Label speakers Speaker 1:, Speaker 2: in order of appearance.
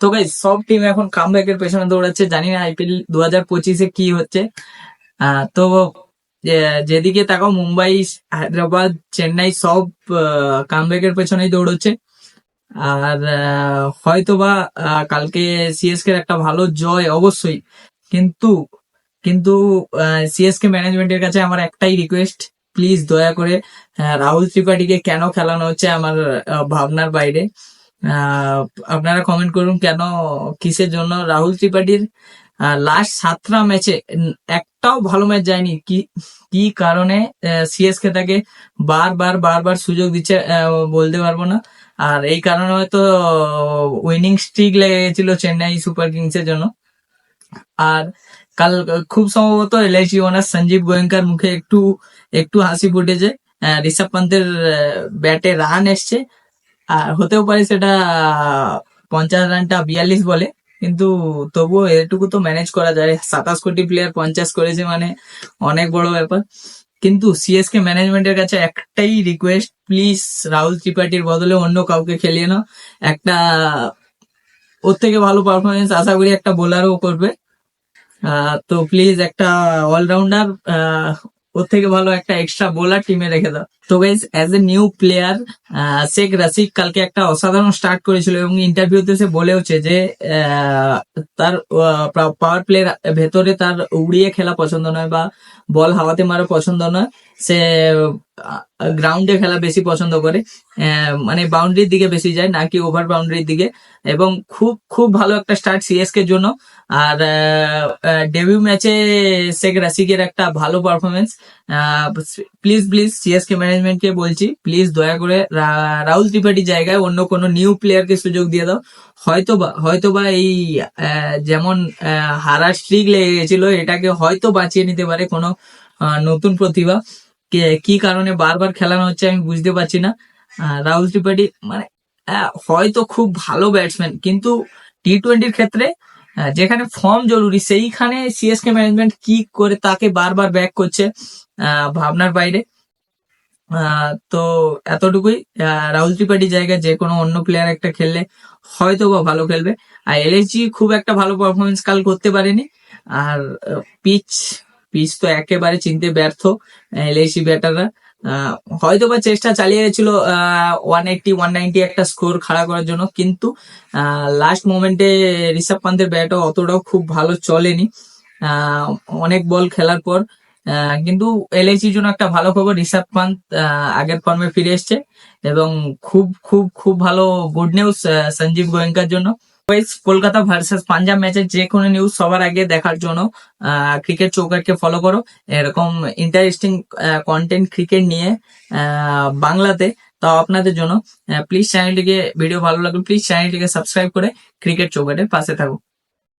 Speaker 1: তো গাইস সব টিম এখন কামব্যাকের পেছনে দৌড়াচ্ছে, জানি না আইপিএল 2025-এ কি হচ্ছে। তো যেদিকে তাকাও মুম্বাই, হায়দ্রাবাদ, চেন্নাই সব কামব্যাকের পেছনেই দৌড়চ্ছে। আর হয়তোবা কালকে সিএসকে একটা ভালো জয় অবশ্যই, কিন্তু কিন্তু সিএসকে ম্যানেজমেন্টের কাছে আমার একটাই রিকোয়েস্ট, প্লিজ দয়া করে রাহুল ত্রিপাঠীকে কেন খেলানো হচ্ছে আমার ভাবনার বাইরে। আহ, আপনারা কমেন্ট করুন কেন, কিসের জন্য রাহুল ত্রিপাঠীর লাস্ট 7টা ম্যাচে একটাও ভালো ম্যাচ যায়নি। কি কি কারণে সিএসকে তাকে বারবার বারবার সুযোগ দিচ্ছে বলতে পারবো না। আর এই কারণে হয়তো উইনিং স্ট্রিক লেগে গেছিল চেন্নাই সুপার কিংসের জন্য। আর কাল খুব সম্ভবত এলআইসি ওনার সঞ্জীব গোয়েঙ্কার মুখে একটু একটু হাসি ফুটেছে। ঋষভ পান্তের ব্যাটে রান এসছে, আর হতেও পারে সেটা 50 রানটা 42 বলে, কিন্তু তবুও এটুকু তো ম্যানেজ করা যায়। 27 কোটি প্লেয়ার 50 করেছে মানে অনেক বড় ব্যাপার। কিন্তু সিএসকে ম্যানেজমেন্টের কাছে একটাই রিকোয়েস্ট, প্লিজ রাহুল ত্রিপাঠীর বদলে অন্য কাউকে খেলিয়ে নাও। একটা ওর থেকে ভালো পারফরমেন্স আশা করি একটা বোলারও করবে। তো প্লিজ একটা অলরাউন্ডার, ওর থেকে ভালো একটা এক্সট্রা বোলার টিমে রেখে দাও। তো guys as a new player Sheikh Rashid কালকে একটা অসাধারণ স্টার্ট করেছিল এবং ইন্টারভিউতে সে বলেওছে যে তার পাওয়ার প্লের ভেতরে তার উড়িয়ে খেলা পছন্দ নয় বা বল হাওয়াতে মারা পছন্দ নয়। সে গ্রাউন্ডে খেলা বেশি পছন্দ করে, মানে বাউন্ডারির দিকে বেশি যায় না কি ওভার বাউন্ডারির দিকে। এবং খুব খুব ভালো একটা স্টার্ট সিএসকে জন্য। আর ডেবিউ ম্যাচে শেখ রাশিকের একটা ভালো পারফরমেন্স। প্লিজ প্লিজ সিএসকে ম্যানেজমেন্টকে বলছি, প্লিজ দয়া করে রাহুল ত্রিপাঠীর জায়গায় অন্য কোনো নিউ প্লেয়ারকে সুযোগ দিয়ে দাও। হয়তোবা এই যেমন হারার স্ট্রিক লেগে গেছিল, এটাকে হয়তো বাঁচিয়ে নিতে পারে কোনো নতুন প্রতিভা। কি কারণে বারবার খেলানো হচ্ছে আমি বুঝতে পারছি না। রাহুল ত্রিপাঠী মানে হয়তো খুব ভালো ব্যাটসম্যান, কিন্তু টি-20-র ক্ষেত্রে যেখানে ফর্ম জরুরি সেইখানে সিএসকে ম্যানেজমেন্ট কি করে তাকে বারবার ব্যাক করছে, ভাবনার বাইরে। তো এতটুকুই। রাহুল ত্রিপাঠীর জায়গায় যে কোনো অন্য প্লেয়ার একটা খেললে হয়তো বা ভালো খেলবে। আর এলএসজি খুব একটা ভালো পারফরমেন্স কাল করতে পারেনি। আর পিচ পিচ তো একেবারে চিনতে ব্যর্থ এলএসজি ব্যাটাররা। হয়তো বা চেষ্টা চালিয়ে গেছিল 180-190 একটা স্কোর খাড়া করার জন্য, কিন্তু লাস্ট মোমেন্টে ঋষভ পান্তের ব্যাটও অতটাও খুব ভালো চলেনি অনেক বল খেলার পর। কিন্তু এলআইসির জন্য একটা ভালো খবর, ঋষভ পান্ত আগের ফর্মে ফিরে এসছে এবং খুব খুব খুব ভালো গুড নিউজ সঞ্জীব গোয়েঙ্কার জন্য। কলকাতা ভার্সেস পাঞ্জাব ম্যাচের যে কোনো নিউজ সবার আগে দেখার জন্য ক্রিকেট চৌকাটকে ফলো করো। এরকম ইন্টারেস্টিং কন্টেন্ট ক্রিকেট নিয়ে বাংলাতে, তাও আপনাদের জন্য। প্লিজ চ্যানেলটিকে, ভিডিও ভালো লাগলে প্লিজ চ্যানেলটিকে সাবস্ক্রাইব করে ক্রিকেট চৌকাটের পাশে থাকো।